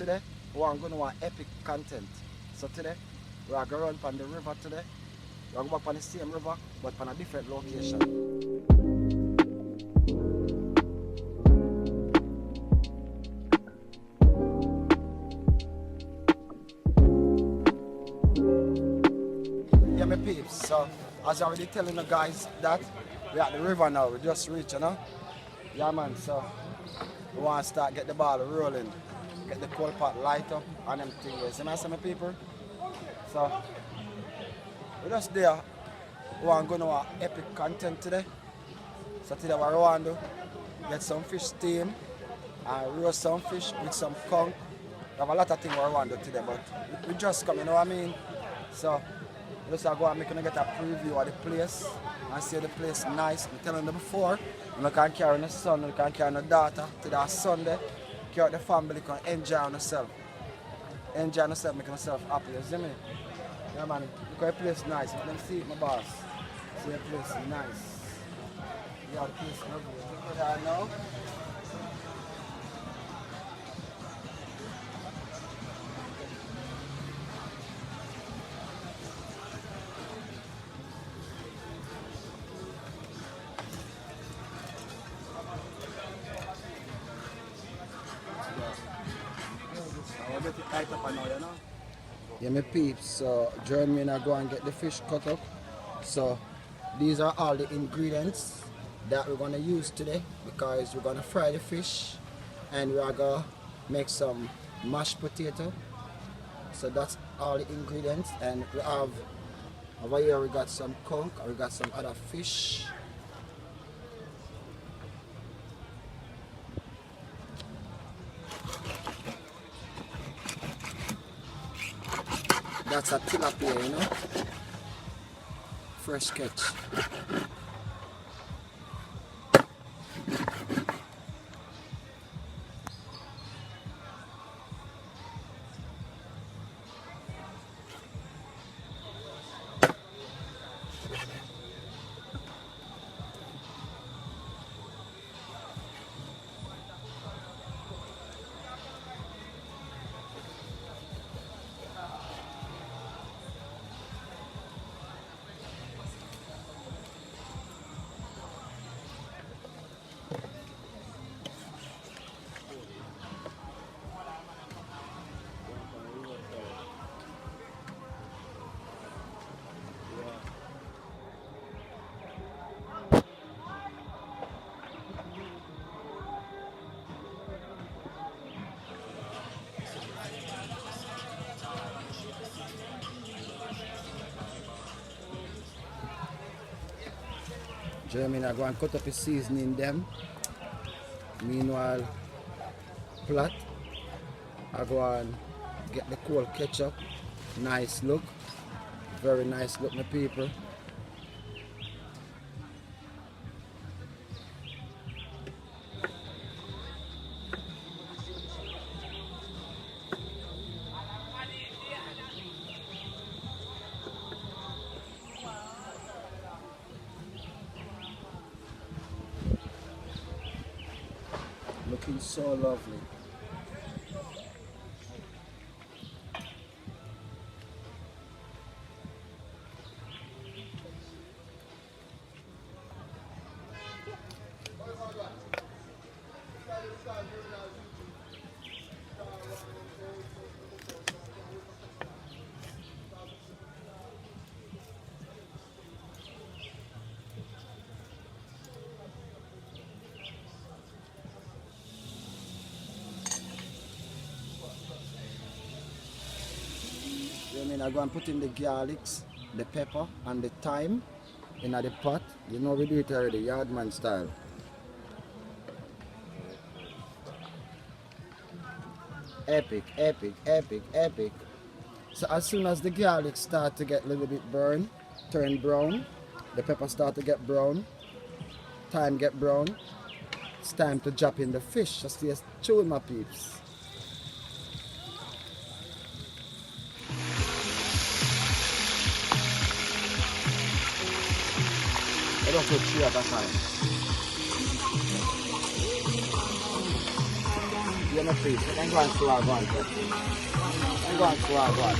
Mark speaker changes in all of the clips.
Speaker 1: today we are going to want epic content. So today we are going to run on the river today. We are going back on the same river but on a different location. Yeah, my peeps. So as I already telling the guys that we're at the river now, we just reached, you know. Yeah man, so we want to start get the ball rolling, get the coal pot light up and them things. You see my people? So we're just there. We want to go to epic content today. So today what we want to do, get some fish steam and roast some fish with some conch. We have a lot of things we want to do today, but we just come, you know what I mean? So we just go and make get a preview of the place and see the place nice. I'm telling you before, you can carry the son, you can carry the daughter to that Sunday, carry the family, you can enjoy yourself. Enjoy yourself, make yourself happy, you see me? Yeah man, look at the place nice. You can see it, my boss. See the place nice. Yeah, the place lovely. Look at that now. Yeah, my peeps, so join me and I go and get the fish cut up. So these are all the ingredients that we're gonna use today because we're gonna fry the fish and we're gonna make some mashed potato. So that's all the ingredients, and we have over here we got some conch, we got some other fish. That's a tilapia, you know, fresh catch. Jeremy, I go and cut up the seasoning them. Meanwhile, plot, I go and get the cold ketchup. Nice look. Very nice look, my people. Looking so lovely. I go and put in the garlics, the pepper and the thyme in the pot. You know we do it already, yardman style. Epic, epic, epic, epic. So as soon as the garlic start to get a little bit burn, turn brown, the pepper start to get brown, thyme get brown, it's time to drop in the fish. Just stay tuned, my peeps. I don't put 3 at a time. Yeah, my face. I'm going to our one. I'm going to our one.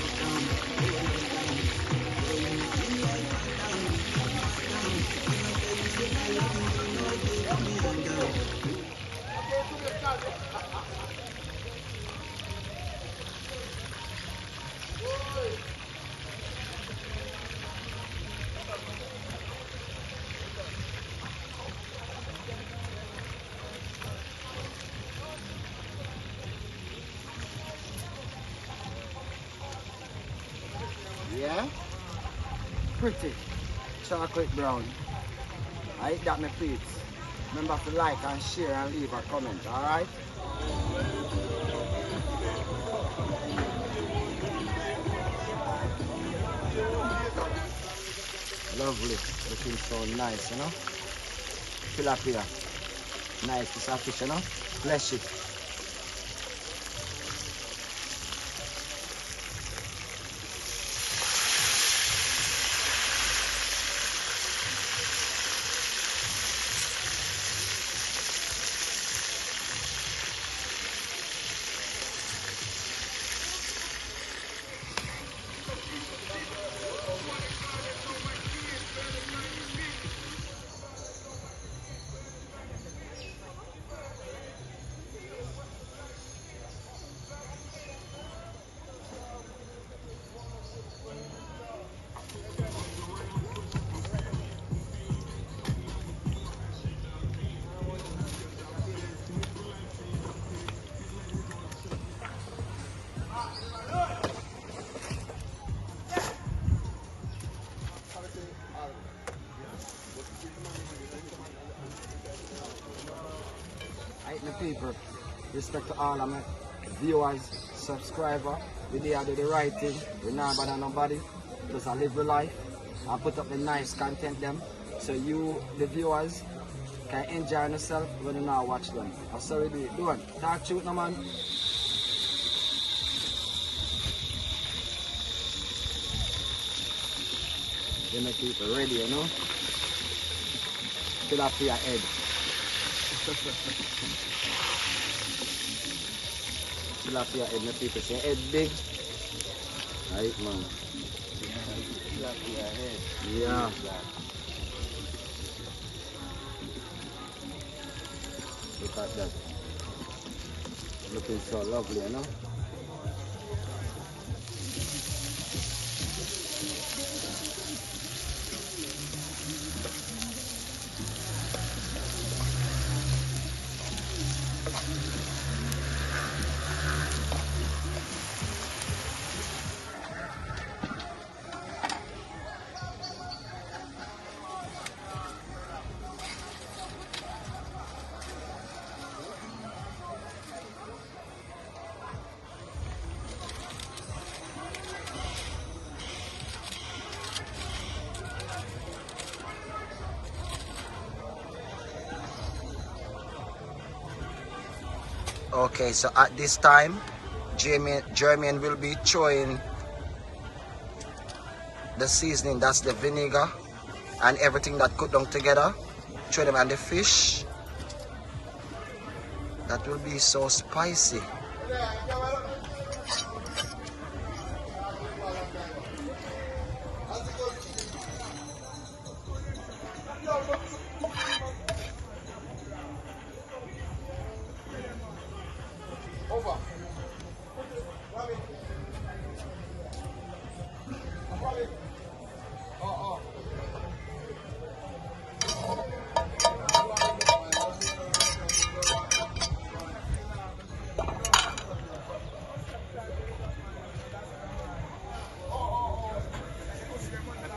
Speaker 1: Yeah? Pretty. Chocolate brown. I eat that, my peeps. Remember to like and share and leave a comment, alright? Lovely. Looking so nice, you know? Tilapia. Nice piece of fish, you know? Fleshy. My people, respect to all of my viewers, subscribers. We there do the right thing. We not bother nobody. Just I live the life. I put up the nice content them. So you, the viewers, can enjoy yourself when you now watch them. That's how we do it. Do it. Talk to you, no man. They make people ready, you know. Fill up your head. Fill up your head, my people. Say head big. Right, man. Fill up your head. Yeah. Look at that. Looking so lovely, you know. Okay, so at this time, Jermaine will be throwing the seasoning, that's the vinegar and everything that cooked down together. Throw them on the fish. That will be so spicy.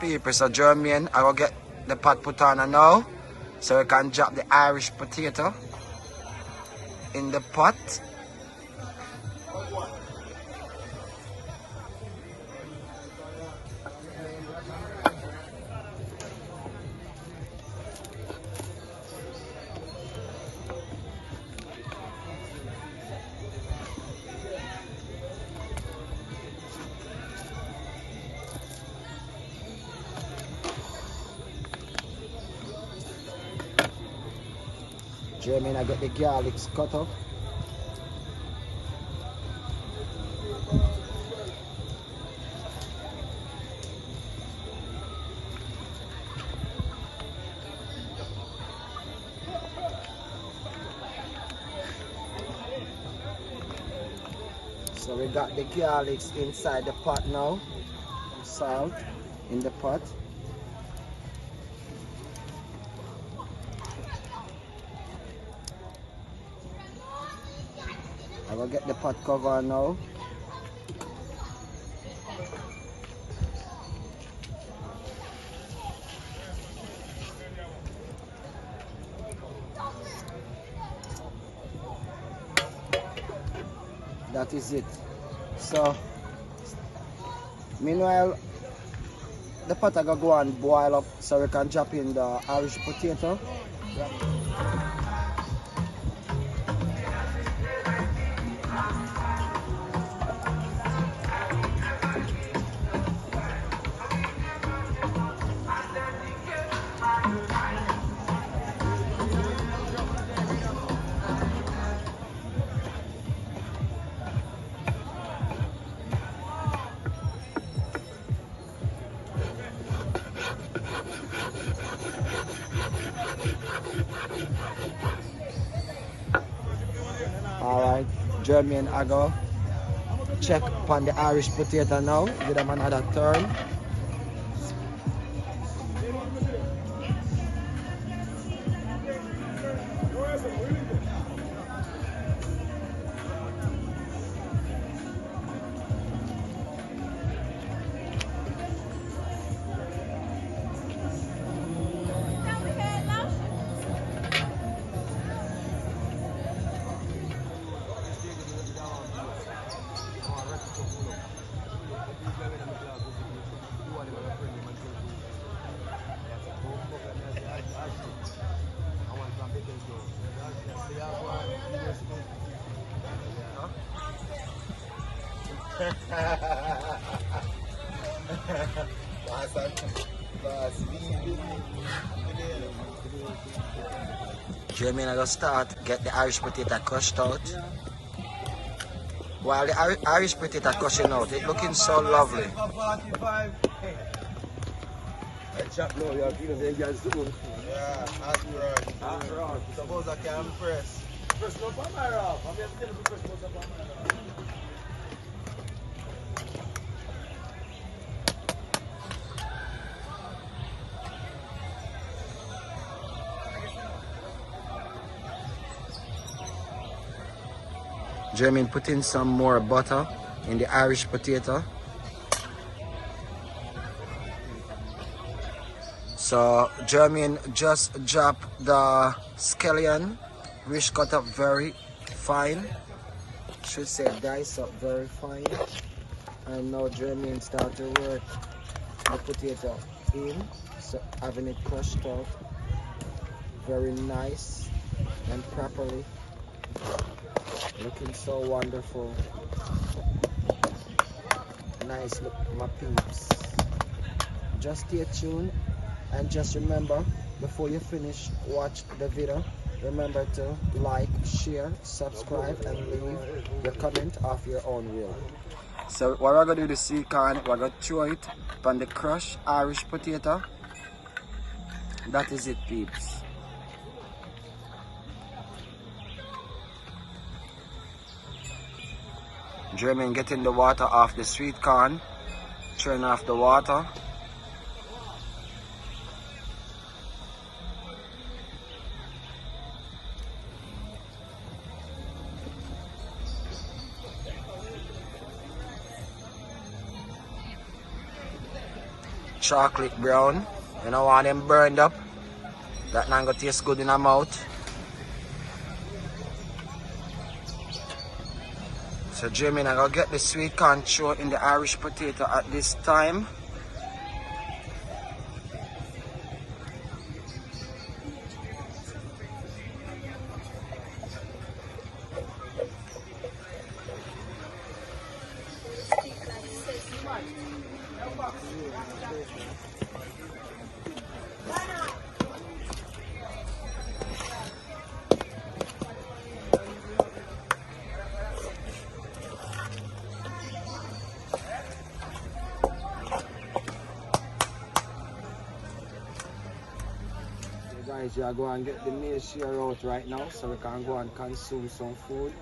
Speaker 1: People, so Jermaine, I will get the pot put on now, so we can drop the Irish potato in the pot. Jermaine, I got the garlic cut up. So we got the garlics inside the pot now. Salt in the pot. I will get the pot cover now. That is it. So meanwhile the pot I go and boil up so we can drop in the Irish potato. Yeah. Alright, Jermaine, I go check upon the Irish potato now, give them another turn. Jermaine, I go start get the Irish potato crushed out. While the Irish potato crushing out, it's looking so lovely.
Speaker 2: Yeah, that's right. That's right. Suppose I can press. Press no on my rock. I'm going to tell you to press no on my rock.
Speaker 1: Jermaine put in some more butter in the Irish potato. So Jermaine just dropped the scallion, which cut up very fine. Should say dice up very fine. And now Jermaine start to work the potato in, so having it crushed out very nice and properly. Looking so wonderful. Nice look, my peeps. Just stay tuned and just remember, before you finish watch the video, remember to like, share, subscribe and leave your comment of your own will. So what we're going to do, the sweet corn, we're going to throw it on the crushed Irish potato. That is it, peeps. Jermaine getting the water off the sweet corn, turn off the water. Chocolate brown, you don't want them burned up. That not gonna taste good in our mouth. So Jermaine, I'm gonna get the sweet corn thrown in the Irish potato at this time. Guys, you are going to get the meal share out right now so we can go and consume some food.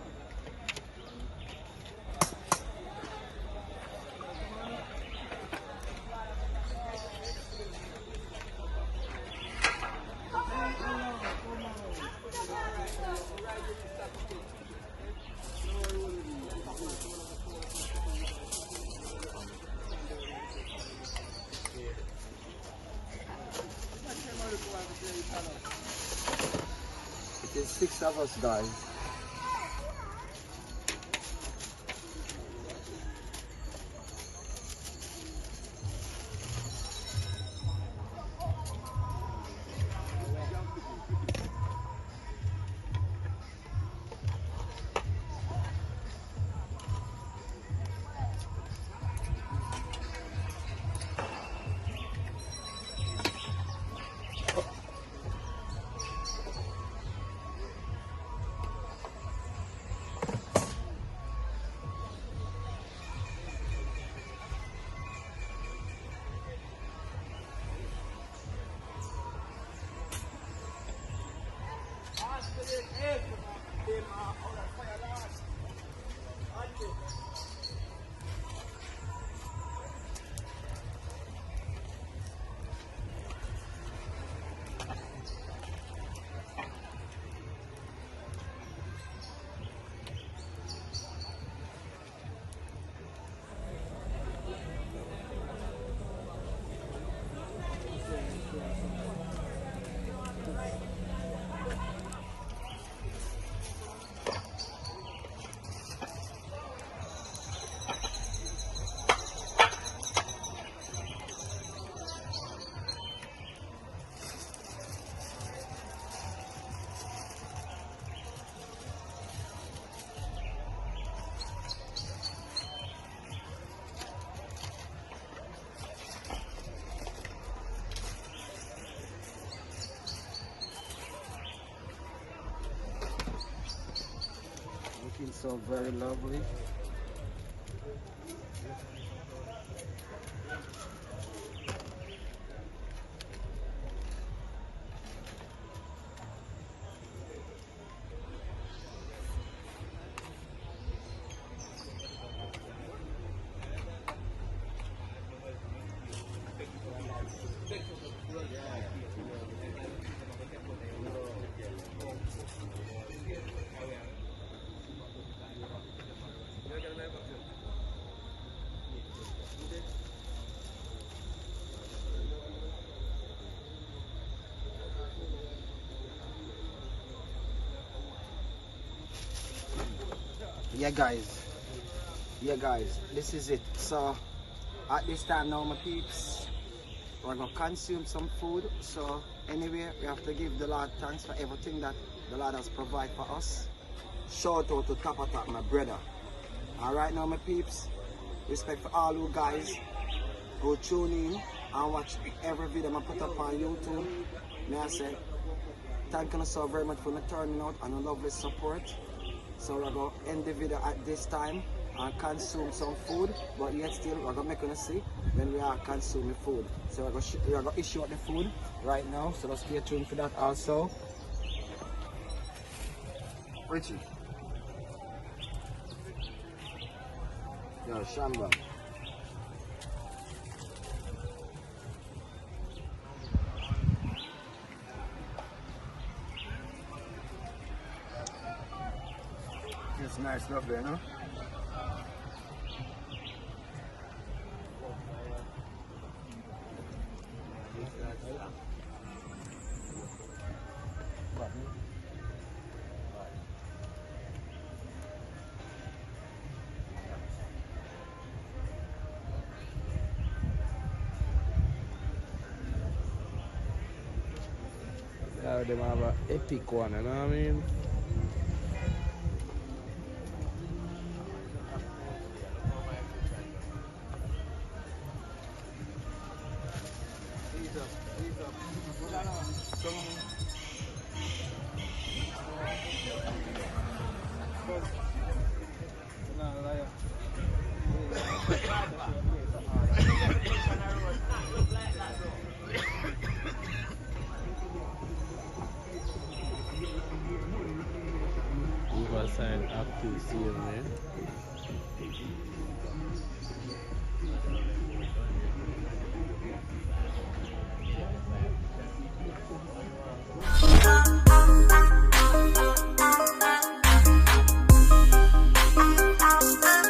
Speaker 1: 6 of us, guys. Looking so very lovely. Yeah guys, this is it. So at this time now, my peeps, we're gonna consume some food. So anyway, we have to give the Lord thanks for everything that the Lord has provided for us. Shout out to Top Attack, my brother. Alright now, my peeps, respect for all you guys who tune in and watch every video I put up on YouTube. May I say thank you so very much for turning out and a lovely support. So we're going to end the video at this time and consume some food, but yet still we're going to make you see when we are consuming food. So we're going to issue out the food right now, so let's stay tuned for that also. Richie. Yo, Shamba. It's nice stuff there, no?
Speaker 3: Yeah, them have an epic one, you know what I mean? Riverside active sale, man.